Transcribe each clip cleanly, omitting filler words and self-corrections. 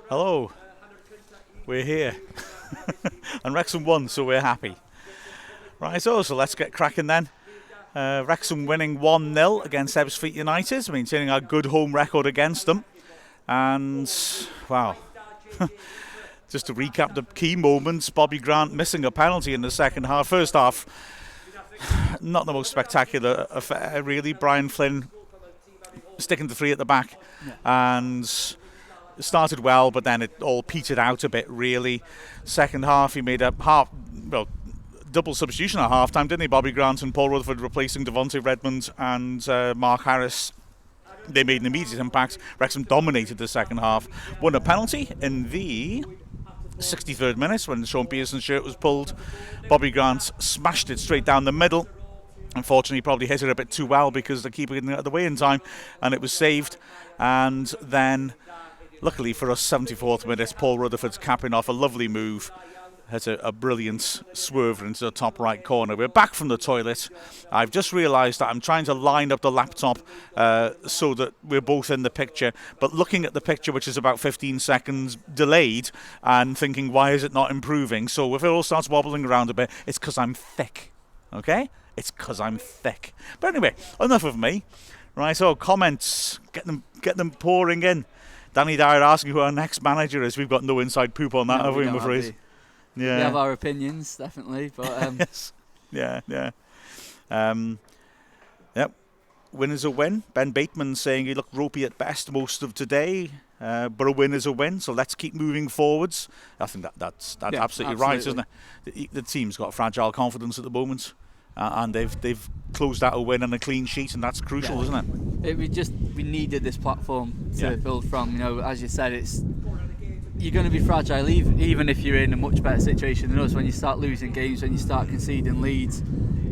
Hello. We're here. And Wrexham won, so we're happy. Right, so let's get cracking then. Wrexham winning 1-0 against Ebbsfleet United, maintaining our good home record against them. And, wow, just to recap the key moments, Bobby Grant missing a penalty in the second half. First half, not the most spectacular affair, really. Brian Flynn sticking to three at the back. And started well, but then it all petered out a bit, really. Second half, he made a double substitution at half-time, didn't he? Bobby Grant and Paul Rutherford replacing Devontae Redmond and Mark Harris. They made an immediate impact. Wrexham dominated the second half. Won a penalty in the 63rd minute when Sean Pearson's shirt was pulled. Bobby Grant smashed it straight down the middle. Unfortunately, he probably hit it a bit too well because the keeper didn't get out of the way in time, and it was saved. And then, luckily for us, 74th minute, Paul Rutherford's capping off a lovely move. Hit a brilliant swerve into the top right corner. We're back from the toilet. I've just realised that I'm trying to line up the laptop so that we're both in the picture, but looking at the picture, which is about 15 seconds delayed, and thinking, why is it not improving? So if it all starts wobbling around a bit, it's because I'm thick. Okay? It's because I'm thick. But anyway, enough of me. Right, so comments, get them pouring in. Danny Dyer asking who our next manager is. We've got no inside poop on that, have we, I'm afraid? Yeah. We have our opinions, definitely, but yes. Yeah. Yep. Win is a win. Ben Bateman saying he looked ropey at best most of today, but a win is a win. So let's keep moving forwards. I think that's absolutely right, isn't it? The team's got fragile confidence at the moment, and they've closed out a win and a clean sheet, and that's crucial, isn't it? We needed this platform to build from. As you said, you're going to be fragile even if you're in a much better situation than us. When you start losing games, when you start conceding leads,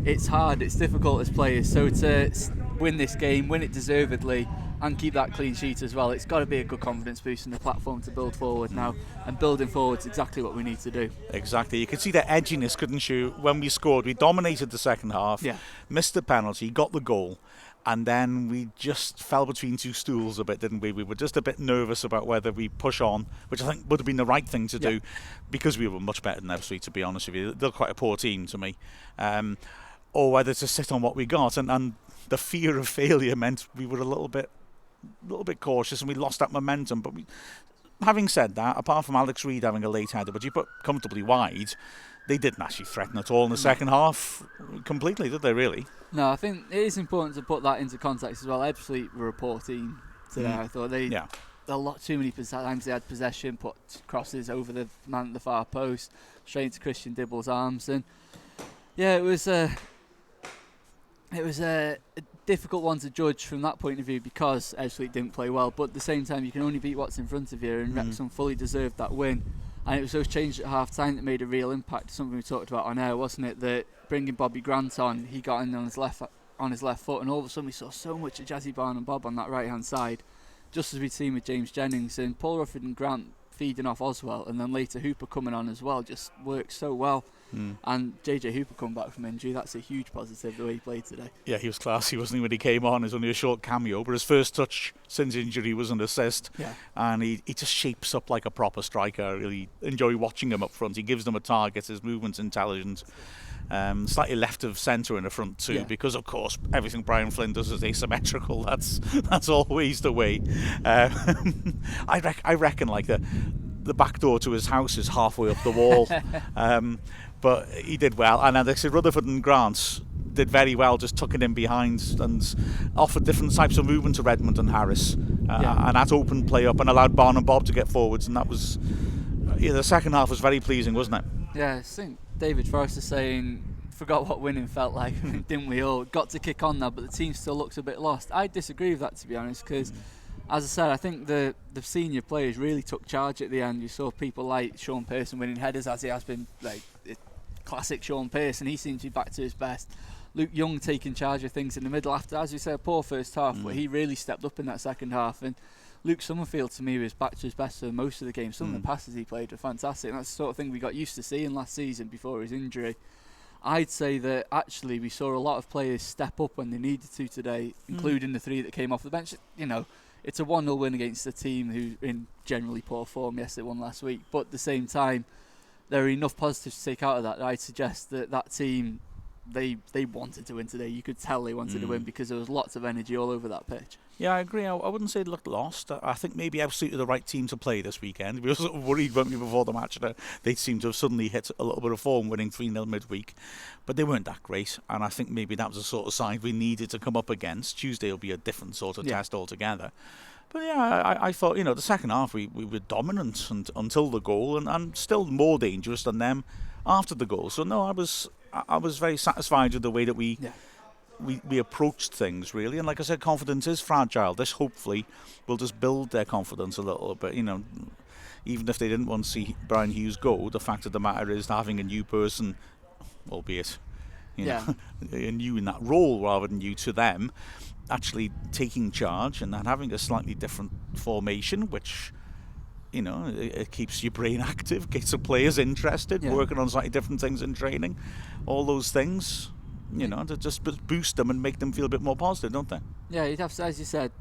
it's hard, it's difficult as players. So to win this game, win it deservedly, and keep that clean sheet as well, it's got to be a good confidence boost in the platform to build forward now. And building forward is exactly what we need to do. Exactly. You could see the edginess, couldn't you? When we scored, we dominated the second half, missed the penalty, got the goal, and then we just fell between two stools a bit, didn't we? We were just a bit nervous about whether we push on, which I think would have been the right thing to do, because we were much better than Ebbsfleet, to be honest with you. They're quite a poor team to me. Or whether to sit on what we got. And the fear of failure meant we were a little bit cautious, and we lost that momentum. But having said that, apart from Alex Reid having a late header, but you put comfortably wide, they didn't actually threaten at all in the second half completely, did they, really? No, I think it is important to put that into context as well. Ebbsfleet were a poor team today. I thought a lot too many times they had possession, put crosses over the man at the far post, straight into Christian Dibble's arms, and it was a difficult one to judge from that point of view because Ebbsfleet didn't play well. But at the same time, you can only beat what's in front of you, and Wrexham fully deserved that win. And it was those changes at half-time that made a real impact. Something we talked about on air, wasn't it? That bringing Bobby Grant on, he got in on his left foot, and all of a sudden we saw so much of Jazzy Barn and Bob on that right-hand side, just as we'd seen with James Jennings. And Paul Rufford and Grant feeding off Oswell, and then later Hooper coming on as well, just worked so well. And JJ Hooper coming back from injury, that's a huge positive, the way he played today. Yeah, he was classy, wasn't he, when he came on? It was only a short cameo, but his first touch since injury was an assist. And he just shapes up like a proper striker. I really enjoy watching him up front. He gives them a target, his movement's intelligent. Slightly left of centre in the front too, because of course everything Brian Flynn does is asymmetrical. That's always the way. I reckon like the back door to his house is halfway up the wall. But he did well, and as I said, Rutherford and Grant did very well, just tucking in behind and offered different types of movement to Redmond and Harris, and that opened play up and allowed Barn and Bob to get forwards, and that was the second half was very pleasing, wasn't it? Yeah, I think David Forrester saying forgot what winning felt like, didn't we all? Got to kick on now, but the team still looks a bit lost. I disagree with that, to be honest, because as I said, I think the senior players really took charge at the end. You saw people like Sean Pearson winning headers, as he has been, like classic Sean Pearson. He seems to be back to his best. Luke Young taking charge of things in the middle after, as you said, a poor first half, but he really stepped up in that second half. And Luke Summerfield, to me, was back to his best for most of the game. Some of the passes he played were fantastic. And that's the sort of thing we got used to seeing last season before his injury. I'd say that actually we saw a lot of players step up when they needed to today, including the 3 that came off the bench. It's a 1-0 win against a team who's in generally poor form. Yes, they won last week, but at the same time, there are enough positives to take out of that. I'd suggest that team, they wanted to win today. You could tell they wanted to win because there was lots of energy all over that pitch. Yeah, I agree. I wouldn't say it looked lost. I think maybe Ebbsfleet are the right team to play this weekend. We were sort of worried, weren't we, before the match that they seemed to have suddenly hit a little bit of form, winning 3-0 midweek. But they weren't that great, and I think maybe that was the sort of side we needed to come up against. Tuesday will be a different sort of test altogether. But yeah, I thought, the second half we were dominant until the goal, and still more dangerous than them after the goal. So no, I was very satisfied with the way that we approached things, really. And like I said, confidence is fragile. This hopefully will just build their confidence a little bit. Even if they didn't want to see Brian Hughes go, the fact of the matter is having a new person, albeit new in that role rather than new to them, actually taking charge and having a slightly different formation, which it keeps your brain active, gets the players interested, working on slightly different things in training, all those things, to just boost them and make them feel a bit more positive, don't they? Yeah, you'd have to, as you said,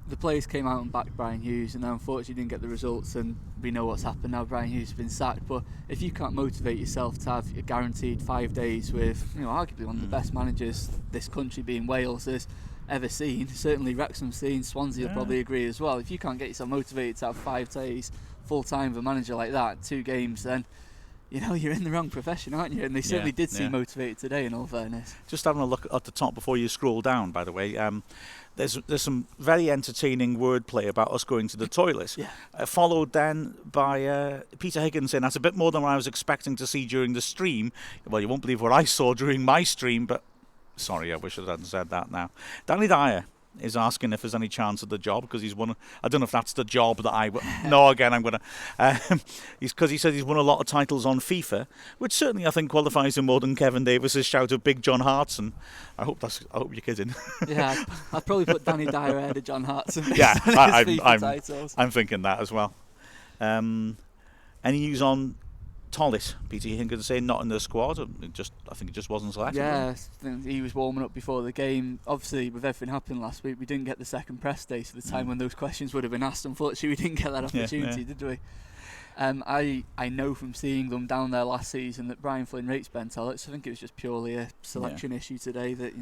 the players came out and backed Brian Hughes, and unfortunately didn't get the results, and we know what's happened now. Brian Hughes has been sacked, but if you can't motivate yourself to have a guaranteed 5 days with, arguably one of the best managers this country being Wales has ever seen, certainly Wrexham's seen, Swansea will probably agree as well. If you can't get yourself motivated to have 5 days full time with a manager like that, 2 games, then you're in the wrong profession, aren't you? And they certainly did seem motivated today, in all fairness. Just having a look at the top before you scroll down, by the way, there's some very entertaining wordplay about us going to the toilet, followed then by Peter Higgins saying, that's a bit more than what I was expecting to see during the stream. Well, you won't believe what I saw during my stream, but sorry, I wish I hadn't said that now. Danny Dyer is asking if there's any chance of the job, because he's won. I don't know if that's the job that I. No, again, I'm gonna. Because he says he's won a lot of titles on FIFA, which certainly I think qualifies him more than Kevin Davis's shout of Big John Hartson. I hope you're kidding. Yeah, I'd probably put Danny Dyer ahead of John Hartson. Yeah, titles. I'm thinking that as well. Any news on Tollis? Peter Higgins saying not in the squad. I think it just wasn't selected. Yeah, he was warming up before the game. Obviously, with everything happening last week, we didn't get the second press day, so the time when those questions would have been asked, unfortunately, we didn't get that opportunity, did we? I know from seeing them down there last season that Brian Flynn rates Ben Tollis. I think it was just purely a selection issue today that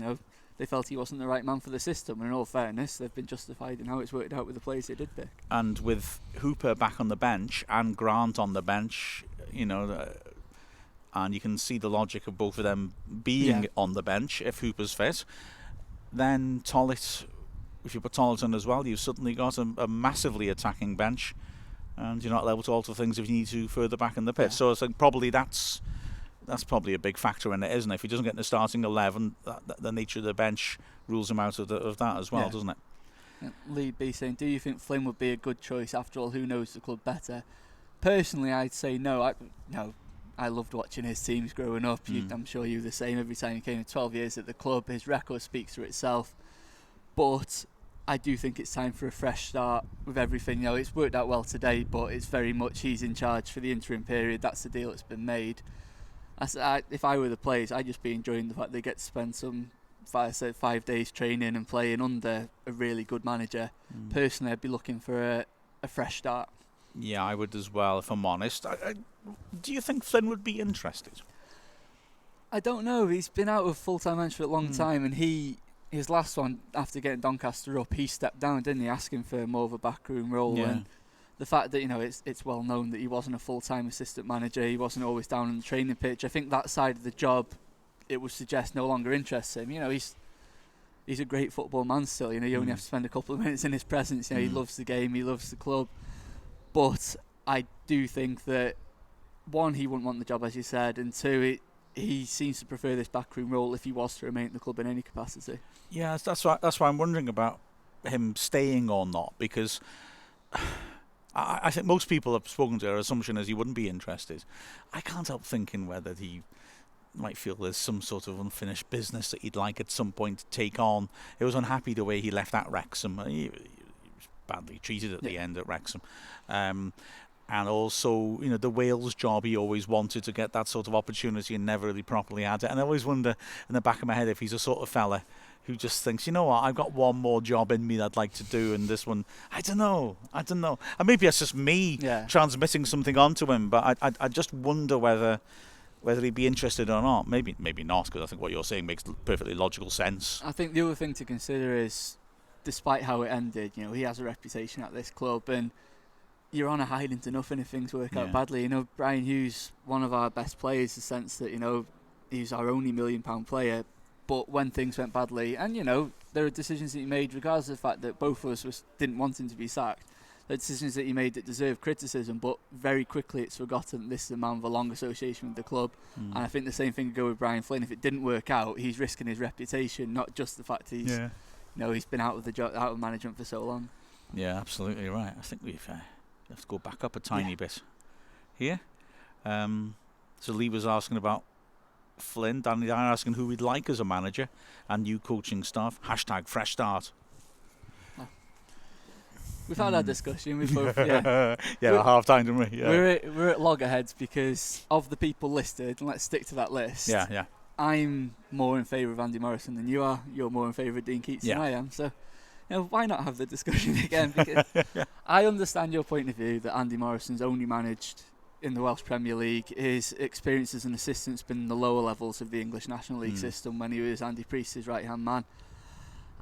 they felt he wasn't the right man for the system. And in all fairness, they've been justified in how it's worked out with the players they did pick. And with Hooper back on the bench and Grant on the bench, and you can see the logic of both of them being on the bench if Hooper's fit, then Tollis, if you put Tollis on as well, you've suddenly got a massively attacking bench, and you're not able to alter things if you need to further back in the pitch. So I think probably that's probably a big factor in it, isn't it? If he doesn't get in the starting 11, the nature of the bench rules him out of that as well, doesn't it? Lee B saying, do you think Flynn would be a good choice? After all, who knows the club better? Personally, I'd say no. I loved watching his teams growing up. I'm sure you were the same. Every time he came in 12 years at the club, his record speaks for itself. But I do think it's time for a fresh start with everything. It's worked out well today, but it's very much he's in charge for the interim period. That's the deal that's been made. If I were the players, I'd just be enjoying the fact they get to spend some 5 days training and playing under a really good manager. Personally, I'd be looking for a fresh start. Yeah, I would as well, if I'm honest. Do you think Flynn would be interested? I don't know. He's been out of full-time manager for a long time, and his last one, after getting Doncaster up, he stepped down, didn't he, asking for more of a backroom role. Yeah. And the fact that it's well known that he wasn't a full-time assistant manager, he wasn't always down on the training pitch. I think that side of the job, it would suggest, no longer interests him. He's a great football man still. You only have to spend a couple of minutes in his presence. He loves the game, he loves the club. But I do think that, one, he wouldn't want the job, as you said, and two, he seems to prefer this backroom role if he was to remain at the club in any capacity. Yeah, that's why I'm wondering about him staying or not, because I think most people have spoken to, their assumption is he wouldn't be interested. I can't help thinking whether he might feel there's some sort of unfinished business that he'd like at some point to take on. He was unhappy the way he left at Wrexham. He was badly treated at the end at Wrexham. And also, the Wales job, he always wanted to get that sort of opportunity and never really properly had it. And I always wonder in the back of my head if he's a sort of fella who just thinks, you know what, I've got one more job in me that I'd like to do, and this one, I don't know. And maybe that's just me transmitting something onto him, but I just wonder whether he'd be interested or not. Maybe not, because I think what you're saying makes perfectly logical sense. I think the other thing to consider is, despite how it ended, he has a reputation at this club, and you're on a hiding to nothing if things work out badly. Brian Hughes, one of our best players, in the sense that, he's our only £1 million player. But when things went badly, and there are decisions that he made, regardless of the fact that both of us didn't want him to be sacked. There are decisions that he made that deserve criticism, but very quickly it's forgotten that this is a man with a long association with the club. And I think the same thing could go with Brian Flynn. If it didn't work out, he's risking his reputation, not just the fact he's he's been out of management for so long. Yeah, absolutely right. I think we have to go back up a tiny bit here. So Lee was asking about Flynn. Danny Dyer asking who we'd like as a manager and new coaching staff. #fresh start. We've had our discussion. We've both, at half time, didn't we? Yeah. We're at loggerheads because of the people listed, and let's stick to that list. Yeah. I'm more in favour of Andy Morrison than you are. You're more in favour of Dean Keats than I am. So, why not have the discussion again? Because I understand your point of view that Andy Morrison's only managed in the Welsh Premier League. His experience as an assistant's been in the lower levels of the English National League system when he was Andy Priest's right-hand man.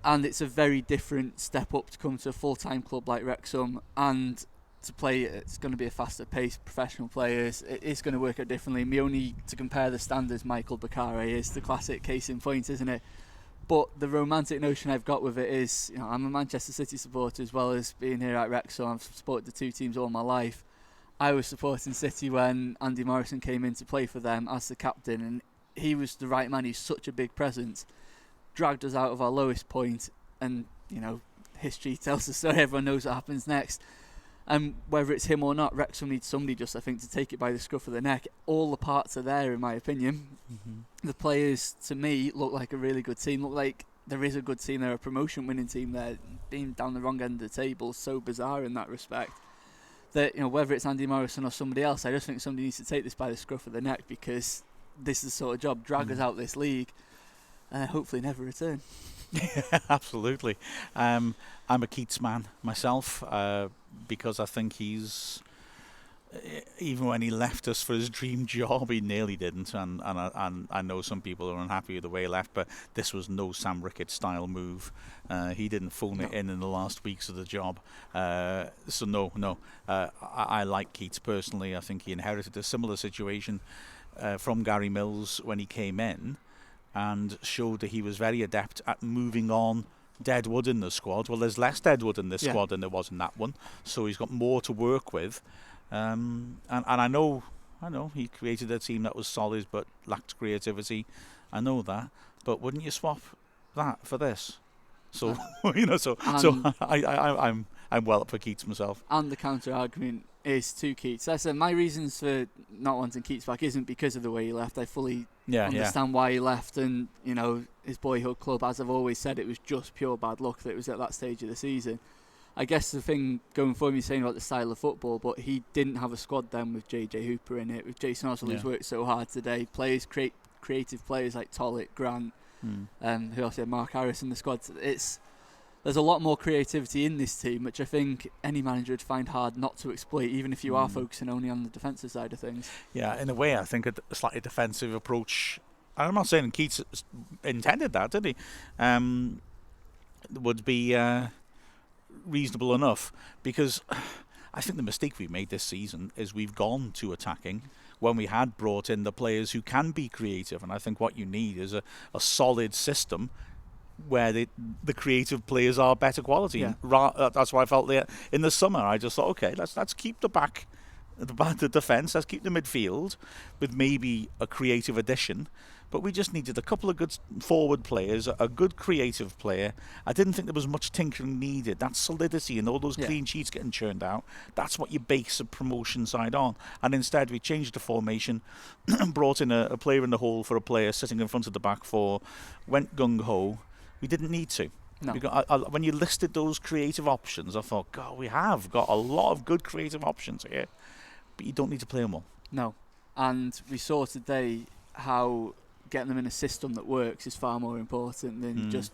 And it's a very different step up to come to a full-time club like Wrexham, and to play, it's going to be a faster pace, professional players, it is going to work out differently. Me only to compare the standards, Michael Bakare is the classic case in point, isn't it? But the romantic notion I've got with it is, I'm a Manchester City supporter as well as being here at Wrexham. I've supported the two teams all my life. I was supporting City when Andy Morrison came in to play for them as the captain, and he was the right man. He's such a big presence. Dragged us out of our lowest point, and history tells the story. Everyone knows what happens next. And whether it's him or not, Wrexham needs somebody just, I think, to take it by the scruff of the neck. All the parts are there, in my opinion. The players, to me, look like a really good team. Look like there is a good team. They're a promotion-winning team. They're being down the wrong end of the table. So bizarre in that respect. That whether it's Andy Morrison or somebody else, I just think somebody needs to take this by the scruff of the neck, because this is the sort of job, drag us out this league, and hopefully never return. Yeah, absolutely. I'm a Keats man myself, because I think he's, even when he left us for his dream job, he nearly didn't, and I know some people are unhappy with the way he left, but this was no Sam Ricketts style move. He didn't phone it in the last weeks of the job. So no. I like Keats personally. I think he inherited a similar situation from Gary Mills when he came in, and showed that he was very adept at moving on dead wood in the squad. Well, there's less dead wood in this squad than there was in that one, so he's got more to work with. And I know he created a team that was solid but lacked creativity. I know that, but wouldn't you swap that for this? So I'm well up for Keats myself. And the counter argument is to Keats. I said my reasons for not wanting Keats back isn't because of the way he left. I fully understand why he left, and his boyhood club, as I've always said, it was just pure bad luck that it was at that stage of the season. I guess the thing going forward, you're saying about the style of football, but he didn't have a squad then with JJ Hooper in it, with Jason Oswald who's worked so hard today. Players, creative players like Tollett, Grant, who else had Mark Harris in the squad. There's a lot more creativity in this team, which I think any manager would find hard not to exploit, even if you are focusing only on the defensive side of things. Yeah, in a way, I think a slightly defensive approach, I'm not saying Keats intended that, did he? Would be reasonable enough, because I think the mistake we made this season is we've gone to attacking when we had brought in the players who can be creative, and I think what you need is a solid system where the creative players are better quality. That's why I felt there in the summer. I just thought, okay, let's keep the defence, let's keep the midfield with maybe a creative addition. But we just needed a couple of good forward players, a good creative player. I didn't think there was much tinkering needed. That solidity and all those clean sheets getting churned out, that's what you base a promotion side on. And instead we changed the formation, brought in a player in the hole for a player sitting in front of the back four, went gung-ho. We didn't need to. No. Because when you listed those creative options, I thought, God, we have got a lot of good creative options here, but you don't need to play them all. No. And we saw today how getting them in a system that works is far more important than just,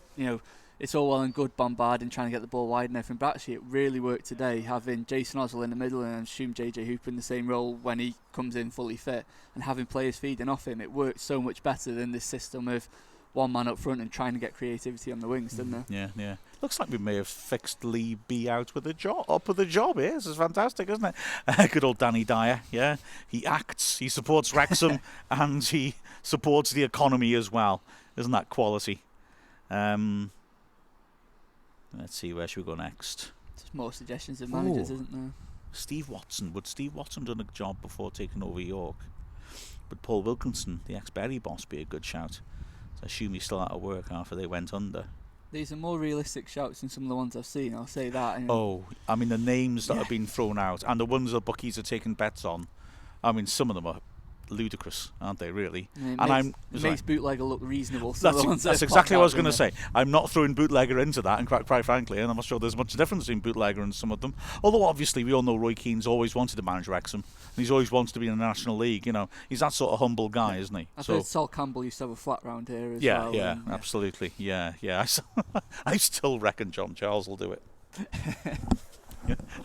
it's all well and good bombarding, trying to get the ball wide and everything, but actually it really worked today, having Jason Ozil in the middle and I assume JJ Hooper in the same role when he comes in fully fit, and having players feeding off him. It worked so much better than this system of one man up front and trying to get creativity on the wings, didn't it? Yeah. Looks like we may have fixed Lee B up with a job here. This is fantastic, isn't it? Good old Danny Dyer, yeah. He acts, he supports Wrexham, and he supports the economy as well. Isn't that quality? Let's see, where should we go next? There's more suggestions of managers, isn't there? Steve Watson. Would Steve Watson done a job before taking over York? Would Paul Wilkinson, the ex-Berry boss, be a good shout? I assume he's still out of work after they went under. These are more realistic shouts than some of the ones I've seen, I'll say that. I mean, the names that have been thrown out and the ones that bookies are taking bets on, I mean, some of them are ludicrous, aren't they, really? It makes bootlegger look reasonable. That's exactly what I was going to say. I'm not throwing bootlegger into that, and quite frankly, and I'm not sure there's much difference between bootlegger and some of them. Although obviously we all know Roy Keane's always wanted to manage Wrexham, and he's always wanted to be in the National League. He's that sort of humble guy, isn't he? I've heard Sol Campbell used to have a flat round here as well. Yeah, absolutely. Yeah. I still reckon John Charles will do it.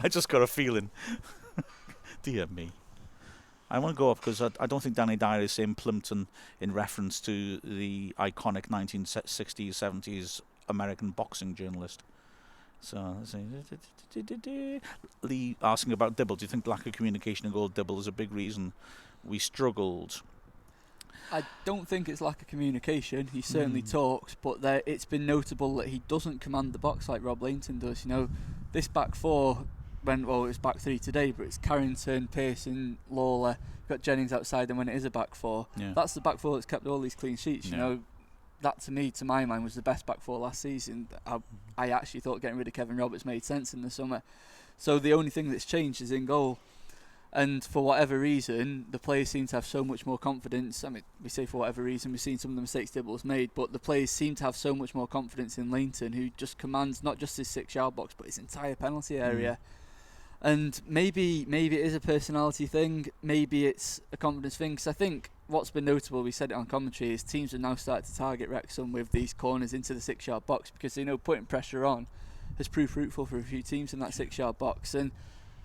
I just got a feeling. Dear me. I want to go up because I don't think Danny Dyer is saying Plimpton in reference to the iconic 1960s, 70s American boxing journalist. So, Lee asking about Dibble. Do you think lack of communication in goal Dibble is a big reason we struggled? I don't think it's lack of communication. He certainly talks, but it's been notable that he doesn't command the box like Rob Lainton does. This back four... it was back three today, but it's Carrington, Pearson, Lawler. Got Jennings outside, and when it is a back four, that's the back four that's kept all these clean sheets. That to my mind, was the best back four last season. I actually thought getting rid of Kevin Roberts made sense in the summer. So the only thing that's changed is in goal. And for whatever reason, the players seem to have so much more confidence. I mean, we say for whatever reason, we've seen some of the mistakes Dibble's made, but the players seem to have so much more confidence in Lainton, who just commands not just his 6-yard box, but his entire penalty area. And maybe it is a personality thing, maybe it's a confidence thing, because I think what's been notable, we said it on commentary, is teams have now started to target Wrexham with these corners into the 6-yard box, because they know putting pressure on has proved fruitful for a few teams in that 6-yard box. And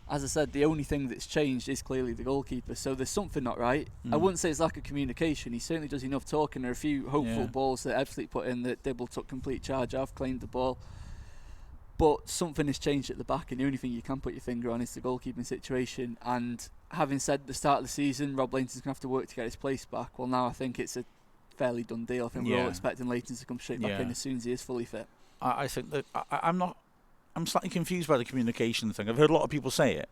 as I said, the only thing that's changed is clearly the goalkeeper, so there's something not right. I wouldn't say it's lack of communication. He certainly does enough talking. There are a few hopeful balls that Ebbsfleet put in that Dibble took complete charge of, claimed the ball. But something has changed at the back, and the only thing you can put your finger on is the goalkeeping situation. And having said the start of the season, Rob Lainton's going to have to work to get his place back. Well, now I think it's a fairly done deal. I think we're all expecting Leighton to come straight back in as soon as he is fully fit. I think that I'm slightly confused by the communication thing. I've heard a lot of people say it,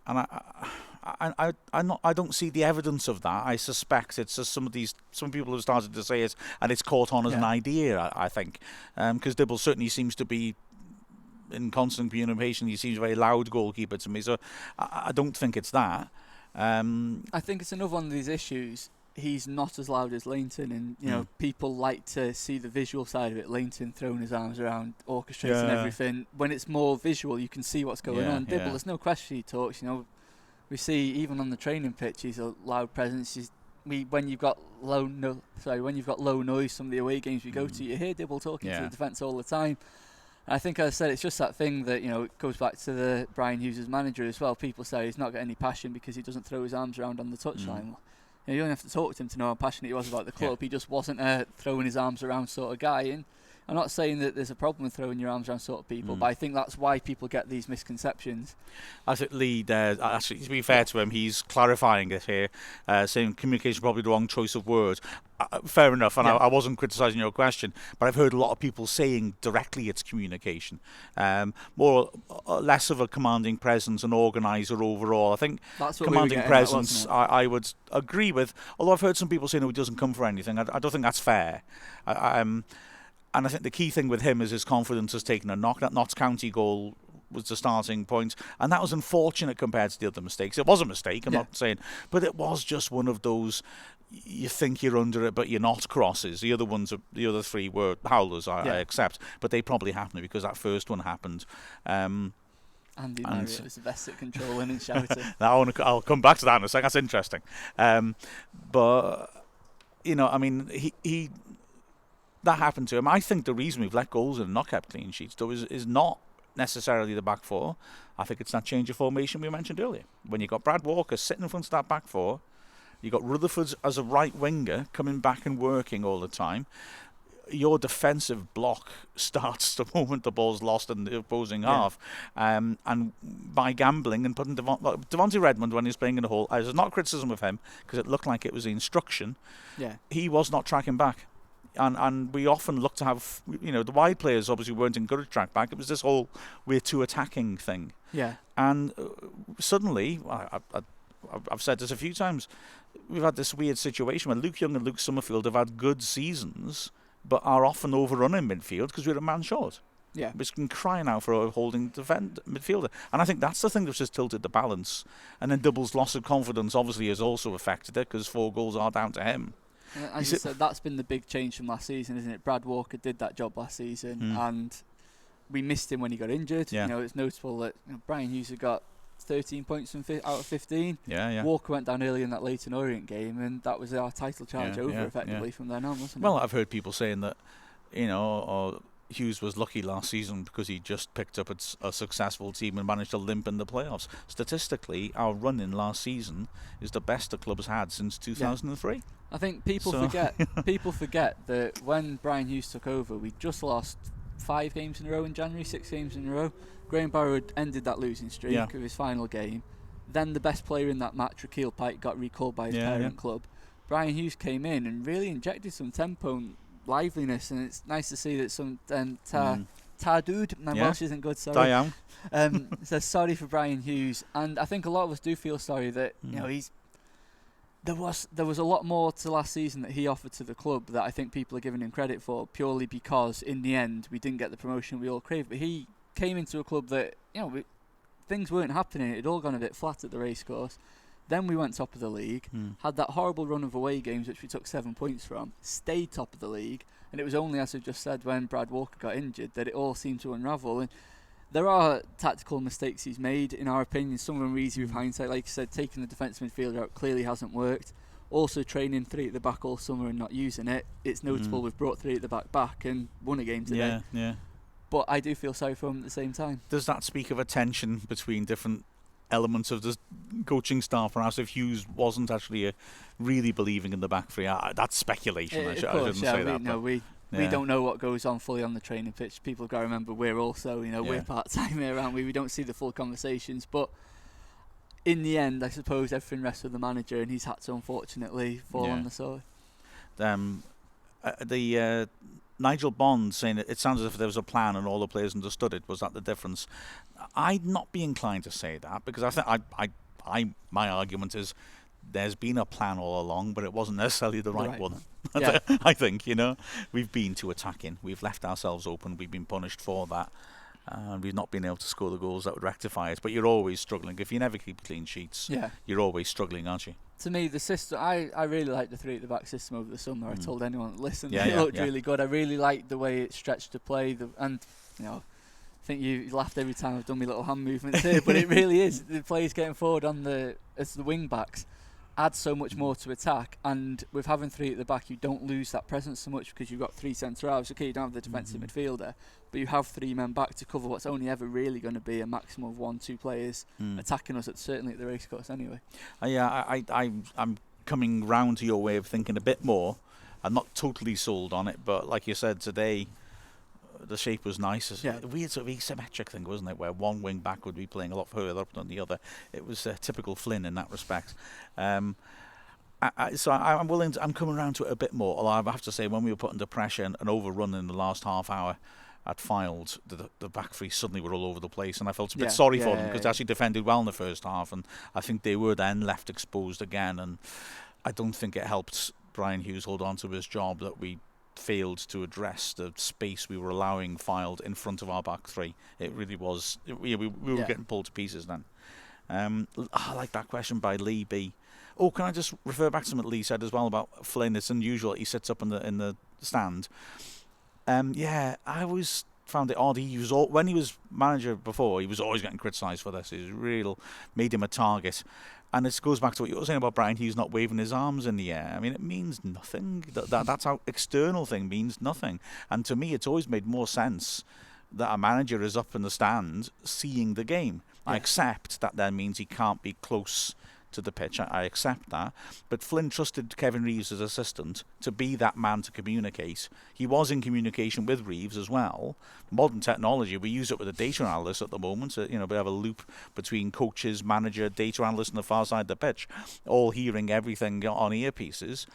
and I don't see the evidence of that. I suspect it's just some people have started to say it, and it's caught on as an idea. I think because Dibble certainly seems to be in constant communication. He seems a very loud goalkeeper to me, so I don't think it's that. I think it's another one of these issues. He's not as loud as Lainton, and people like to see the visual side of it. Lainton throwing his arms around, orchestrating everything. When it's more visual, you can see what's going on. Dibble, there's no question he talks. We see even on the training pitch, he's a loud presence. When you've got low noise, some of the away games we go to, you hear Dibble talking to the defence all the time. I think, as I said, it's just that thing that, it goes back to the Brian Hughes' manager as well. People say he's not got any passion because he doesn't throw his arms around on the touchline. You don't have to talk to him to know how passionate he was about the club. He just wasn't a throwing his arms around sort of guy. And I'm not saying that there's a problem with throwing your arms around sort of people, but I think that's why people get these misconceptions. I think Lee, actually, to be fair to him, he's clarifying it here, saying communication is probably the wrong choice of words. Fair enough, and I wasn't criticising your question, but I've heard a lot of people saying directly it's communication. Less of a commanding presence, an organiser overall. I think that's what commanding presence, at, I would agree with, although I've heard some people say, no, he doesn't come for anything. I don't think that's fair. And I think the key thing with him is his confidence has taken a knock. That Notts County goal was the starting point, and that was unfortunate compared to the other mistakes. It was a mistake, I'm not saying, but it was just one of those, you think you're under it, but you're not crosses. The other three were howlers, I accept, but they probably happened because that first one happened. Andy Marriott was the best at controlling and shouting. I'll come back to that in a second. That's interesting. But I mean, he that happened to him. I think the reason we've let goals and not kept clean sheets, though, is not necessarily the back four. I think it's that change of formation we mentioned earlier. When you got Brad Walker sitting in front of that back four, you got Rutherford as a right winger coming back and working all the time. Your defensive block starts the moment the ball's lost in the opposing half. And by gambling and putting Devontae Redmond, when he was playing in the hole, there's not criticism of him because it looked like it was the instruction. Yeah. He was not tracking back. And we often look to have, the wide players obviously weren't encouraged to track back. It was this whole we're too attacking thing. Yeah. And suddenly, I've said this a few times, we've had this weird situation where Luke Young and Luke Summerfield have had good seasons, but are often overrun in midfield because we're a man short. Yeah. We've been crying out for a holding midfielder. And I think that's the thing that's just tilted the balance. And then Double's loss of confidence obviously has also affected it because 4 goals are down to him. As you said, that's been the big change from last season, isn't it? Brad Walker did that job last season, and we missed him when he got injured. Yeah. It's notable that Brian Hughes had got 13 points out of 15. Yeah. Walker went down early in that Leyton Orient game, and that was our title charge effectively from then on, wasn't it? Well, I've heard people saying that, Hughes was lucky last season because he just picked up a successful team and managed to limp in the playoffs. Statistically, our run in last season is the best the club has had since 2003. Yeah. I think people forget that when Brian Hughes took over, we just lost 5 games in a row in January, 6 games in a row. Graham Barrow had ended that losing streak of his final game. Then the best player in that match, Rakeil Pike, got recalled by his parent club. Brian Hughes came in and really injected some tempo and liveliness, and it's nice to see that some Tardood, my Welsh isn't good, sorry. Says sorry for Brian Hughes, and I think a lot of us do feel sorry that there was a lot more to last season that he offered to the club that I think people are giving him credit for, purely because in the end we didn't get the promotion we all craved. But he came into a club that things weren't happening. It had all gone a bit flat at the Racecourse. Then we went top of the league, had that horrible run of away games which we took 7 points from, stayed top of the league, and it was only, as I've just said, when Brad Walker got injured that it all seemed to unravel. And there are tactical mistakes he's made, in our opinion. Some of them are easy with hindsight. Like you said, taking the defensive midfielder out clearly hasn't worked. Also training 3 at the back all summer and not using it. It's notable we've brought 3 at the back and won a game today. Yeah. But I do feel sorry for him at the same time. Does that speak of a tension between different elements of the coaching staff, perhaps, if Hughes wasn't actually really believing in the back three? That's speculation. I shouldn't say that. No, we don't know what goes on fully on the training pitch. People got to remember we're also, we're part-time here, aren't we? We don't see the full conversations. But in the end, I suppose everything rests with the manager, and he's had to, unfortunately, fall on the sword. Nigel Bond saying it sounds as if there was a plan and all the players understood it. Was that the difference? I'd not be inclined to say that, because I think my argument is there's been a plan all along, but it wasn't necessarily the right one. Yeah. I think we've been too attacking. We've left ourselves open. We've been punished for that. We've not been able to score the goals that would rectify it. But you're always struggling. If you never keep clean sheets, you're always struggling, aren't you? To me, the system, I really liked the 3 at the back system over the summer. I told anyone that listened, it looked really good. I really liked the way it stretched to play. I think you laughed every time I've done my little hand movements here, but it really is. The players getting forward as the wing backs adds so much more to attack, and with having 3 at the back, you don't lose that presence so much because you've got 3 centre halves. Okay, you don't have the defensive midfielder, but you have 3 men back to cover what's only ever really going to be a maximum of 1-2 players attacking us, certainly at the Racecourse anyway. I'm coming round to your way of thinking a bit more. I'm not totally sold on it, but like you said today, the shape was nice. A weird sort of asymmetric thing, wasn't it, where one wing back would be playing a lot further up than the other. It was typical Flynn in that respect. I'm coming around to it a bit more, although I have to say, when we were put under pressure and overrun in the last half hour at Fylde, the back three suddenly were all over the place, and I felt a bit sorry for them because they actually defended well in the first half, and I think they were then left exposed again, and I don't think it helped Brian Hughes hold on to his job that we failed to address the space we were allowing Fylde in front of our back three. It really was. We were getting pulled to pieces then. I like that question by Lee B. Oh, can I just refer back to something Lee said as well about Flynn? It's unusual that he sits up in the stand. Yeah, I always found it odd. When he was manager before, he was always getting criticised for this. It was real, made him a target. And this goes back to what you were saying about Brian Hughes not waving his arms in the air. I mean, it means nothing. That's how external thing means nothing. And to me, it's always made more sense that a manager is up in the stand seeing the game. I accept that then means he can't be close to the pitch. I accept that. But Flynn trusted Kevin Reeves as assistant to be that man to communicate. He was in communication with Reeves as well. Modern technology, we use it with a data analyst at the moment. So, we have a loop between coaches, manager, data analyst on the far side of the pitch, all hearing everything on earpieces.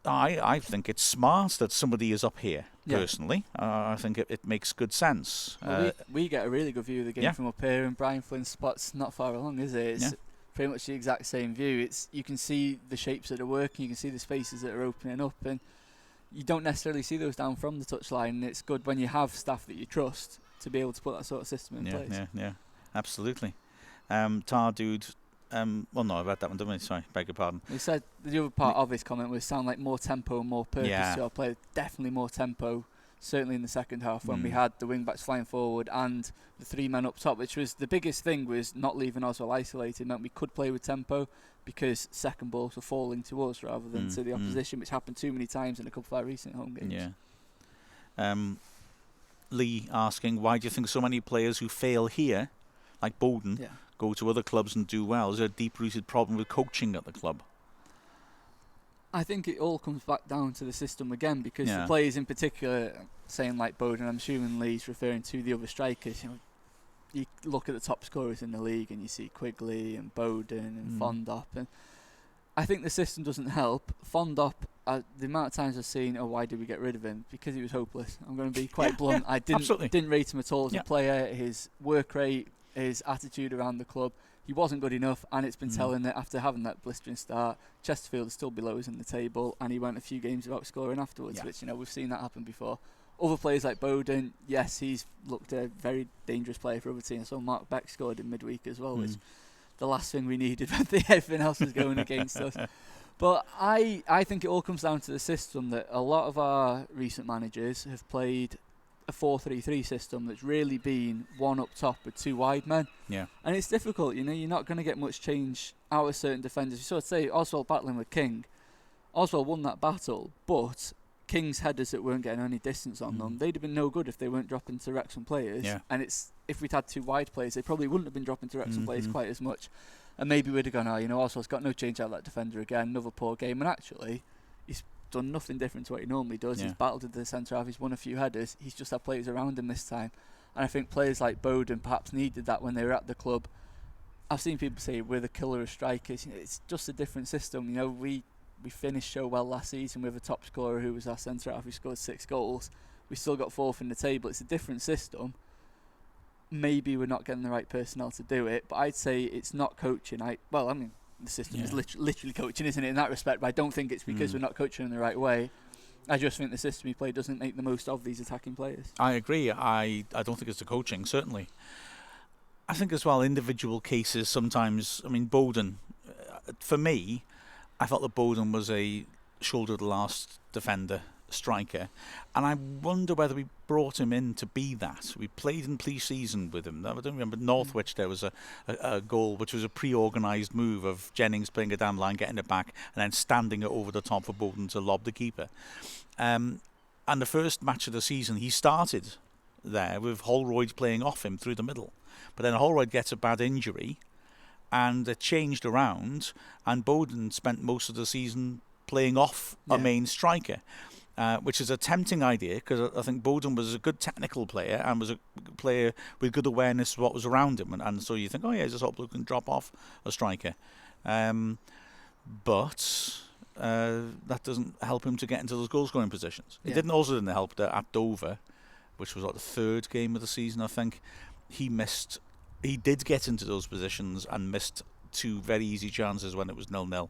I think it's smart that somebody is up here, personally. I think it makes good sense. Well, we get a really good view of the game from up here, and Brian Flynn's spot's not far along, is it? It's pretty much the exact same view. You can see the shapes that are working, you can see the spaces that are opening up, and you don't necessarily see those down from the touchline. And it's good when you have staff that you trust to be able to put that sort of system in place. Yeah, absolutely. Tar Dude... well, no, I read that one, didn't we? Sorry, beg your pardon. He said the other part of his comment was sound like more tempo and more purpose to our play. Definitely more tempo, certainly in the second half when we had the wing backs flying forward and the 3 men up top, which was the biggest thing, was not leaving Oswell isolated. Meant we could play with tempo because second balls were falling to us rather than to the opposition, which happened too many times in a couple of our recent home games. Yeah. Lee asking, why do you think so many players who fail here, like Bowden, go to other clubs and do well? Is there a deep-rooted problem with coaching at the club? I think it all comes back down to the system again, because the players in particular, saying like Bowden, I'm assuming Lee's referring to the other strikers. You look at the top scorers in the league and you see Quigley and Bowden and Fondop, and I think the system doesn't help. Fondop, the amount of times I've seen, why did we get rid of him? Because he was hopeless. I'm going to be quite blunt. I didn't rate him at all as a player. His work rate, his attitude around the club, he wasn't good enough, and it's been telling that after having that blistering start, Chesterfield is still below us in the table, and he went a few games without scoring afterwards, which we've seen that happen before. Other players like Bowden, yes, he's looked a very dangerous player for other teams. So Mark Beck scored in midweek as well, which the last thing we needed when everything else was going against us. But I think it all comes down to the system, that a lot of our recent managers have played a 4-3-3 system that's really been one up top with 2 wide men. Yeah. And it's difficult, you're not going to get much change out of certain defenders. You sort of say Oswell battling with King. Oswell won that battle, but King's headers that weren't getting any distance on them, they'd have been no good if they weren't dropping to Wrexham players. Yeah. And if we'd had 2 wide players, they probably wouldn't have been dropping to Wrexham players quite as much. And maybe we'd have gone, Oswell's got no change out of that defender again, another poor game. And actually, he's done nothing different to what he normally does. He's battled into the centre half, he's won a few headers, he's just had players around him this time. And I think players like Bowden perhaps needed that when they were at the club. I've seen people say we're the killer of strikers. It's just a different system. We finished so well last season with a top scorer who was our centre half, who scored 6 goals. We still got 4th in the table. It's a different system. Maybe we're not getting the right personnel to do it, but I'd say it's not coaching. The system is literally coaching, isn't it, in that respect, but I don't think it's because we're not coaching in the right way. I just think the system we play doesn't make the most of these attacking players. I agree. I don't think it's the coaching, certainly. I think as well, individual cases sometimes, Bowden, for me, I felt that Bowden was a shoulder-to-last defender, striker, and I wonder whether we brought him in to be that. We played in pre-season with him. I don't remember Northwich. There was a goal which was a pre-organised move of Jennings playing it down the line, getting it back, and then standing it over the top for Bowden to lob the keeper. And the first match of the season, he started there with Holroyd playing off him through the middle, but then Holroyd gets a bad injury, and it changed around, and Bowden spent most of the season playing off a main striker. Which is a tempting idea, because I think Bowden was a good technical player and was a player with good awareness of what was around him, and so you think, he's a sort of can drop off a striker, but that doesn't help him to get into those goal-scoring positions. It didn't help that at Dover, which was the 3rd game of the season, I think. He did get into those positions and missed 2 very easy chances when it was 0-0.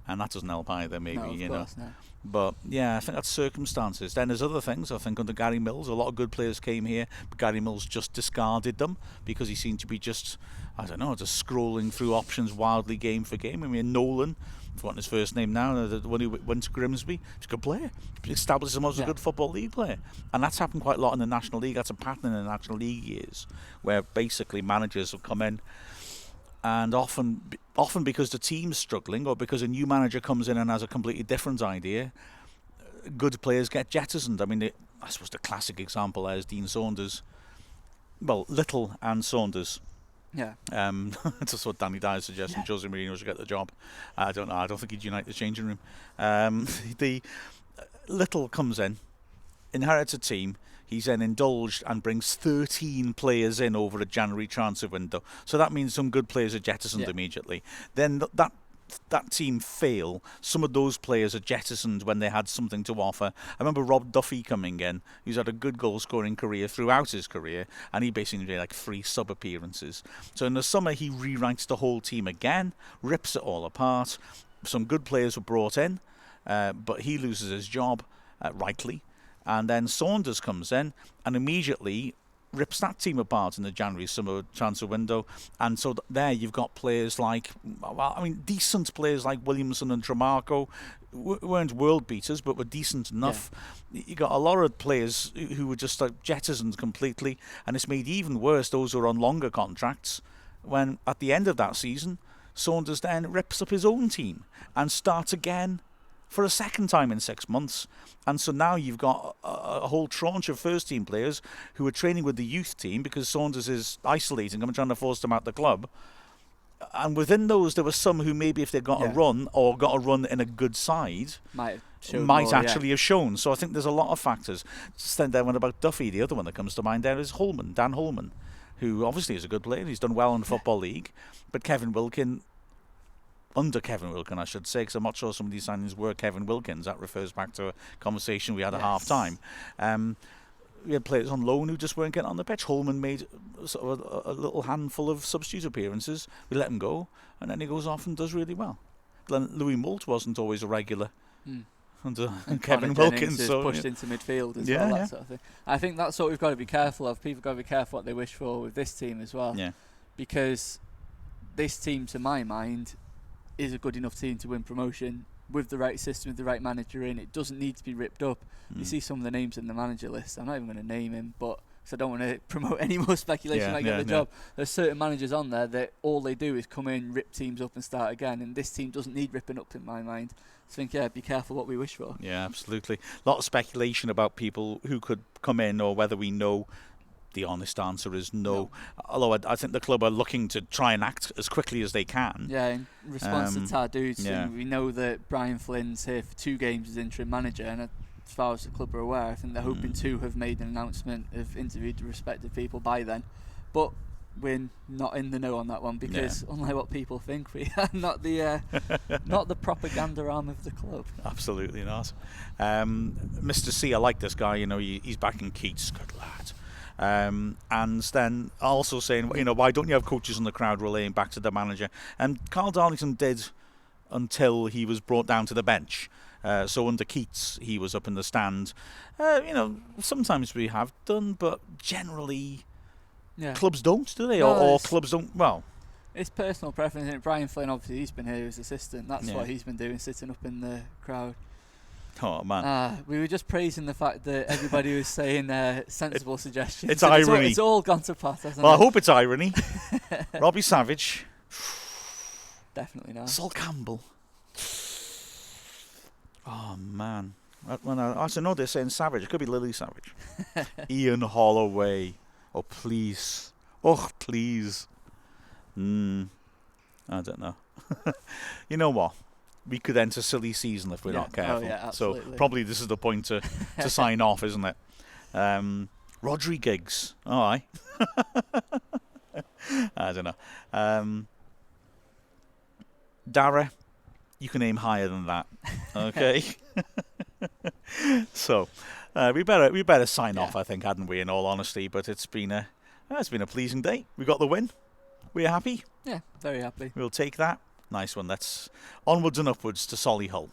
and that doesn't help either. Maybe No, of course, no. But yeah, I think that's circumstances. Then there's other things. I think under Gary Mills, a lot of good players came here, but Gary Mills just discarded them because he seemed to be just scrolling through options wildly game for game. I mean, Nolan, I've forgotten his first name now, the one who went to Grimsby, he's a good player. He established himself as a good Football League player. And that's happened quite a lot in the National League. That's a pattern in the National League years, where basically managers will come in, and often because the team's struggling or because a new manager comes in and has a completely different idea, good players get jettisoned. I mean, I suppose the classic example there is Dean Saunders. Well, Little and Saunders. Yeah. That's what Danny Dyer suggested. Jose Mourinho should get the job. I don't know. I don't think he'd unite the changing room. The Little comes in, inherits a team. He's then indulged and brings 13 players in over a January transfer window. So that means some good players are jettisoned immediately. Then that team fail. Some of those players are jettisoned when they had something to offer. I remember Rob Duffy coming in, who's had a good goal-scoring career throughout his career, and he basically did like 3 sub-appearances. So in the summer, he rewrites the whole team again, rips it all apart. Some good players were brought in, but he loses his job, rightly. And then Saunders comes in and immediately rips that team apart in the January summer transfer window. And so there you've got players like, decent players like Williamson and Tremarco, weren't world beaters, but were decent enough. Yeah. You got a lot of players who were just like jettisoned completely, and it's made even worse those who are on longer contracts, when at the end of that season, Saunders then rips up his own team and starts again for a second time in 6 months. And so now you've got a whole tranche of first team players who are training with the youth team because Saunders is isolating them and trying to force them out the club. And within those, there were some who maybe if they got a run or got a run in a good side might actually have shown. So I think there's a lot of factors. Just then one about Duffy, the other one that comes to mind there is Dan Holman, who obviously is a good player. He's done well in the Football League. But under Kevin Wilkin, I should say, because I'm not sure some of these signings were Kevin Wilkins. That refers back to a conversation we had at half-time. We had players on loan who just weren't getting on the pitch. Holman made sort of a little handful of substitute appearances. We let him go, and then he goes off and does really well. Then Louis Moult wasn't always a regular under Kevin Wilkins. So pushed into midfield as well, that sort of thing. I think that's what we've got to be careful of. People got to be careful what they wish for with this team as well. Yeah. Because this team, to my mind, is a good enough team to win promotion with the right system, with the right manager in. It doesn't need to be ripped up. You see some of the names in the manager list. I'm not even going to name him, but because I don't want to promote any more speculation. I get the job. There's certain managers on there that all they do is come in, rip teams up, and start again. And this team doesn't need ripping up, in my mind. So I think, be careful what we wish for. Yeah, absolutely. A lot of speculation about people who could come in or whether we know. The honest answer is no. Although I think the club are looking to try and act as quickly as they can. Yeah, in response to Tardou's, we know that Brian Flynn's here for 2 games as interim manager, and as far as the club are aware, I think they're hoping to have made an announcement, have interviewed the respective people by then. But we're not in the know on that one because, unlike what people think, we are not the propaganda arm of the club. Absolutely not. Mr. C, I like this guy. He's back in Keats, good lad. And then also saying, why don't you have coaches in the crowd relaying back to the manager? And Carl Darlington did until he was brought down to the bench. So under Keats, he was up in the stand. Sometimes we have done, but generally clubs don't, do they? Or clubs don't, it's personal preference. And Brian Flynn, obviously, he's been here as assistant. That's what he's been doing, sitting up in the crowd. Oh man! We were just praising the fact that everybody was saying sensible suggestions. It's irony. It's all gone to pot, hasn't it? I hope it's irony. Robbie Savage. Definitely not. Sol Campbell. Oh man! I know they're saying Savage. It could be Lily Savage. Ian Holloway. Oh please. Oh please. I don't know. You know what? We could enter silly season if we're not careful. So probably this is the point to sign off, isn't it? Rodri Giggs. Oh, aye. I don't know. Dara, you can aim higher than that. Okay. So we better sign off, I think, hadn't we? In all honesty, but it's been a pleasing day. We got the win. We're happy. Yeah, very happy. We'll take that. Nice one. Let's onwards and upwards to Solihull.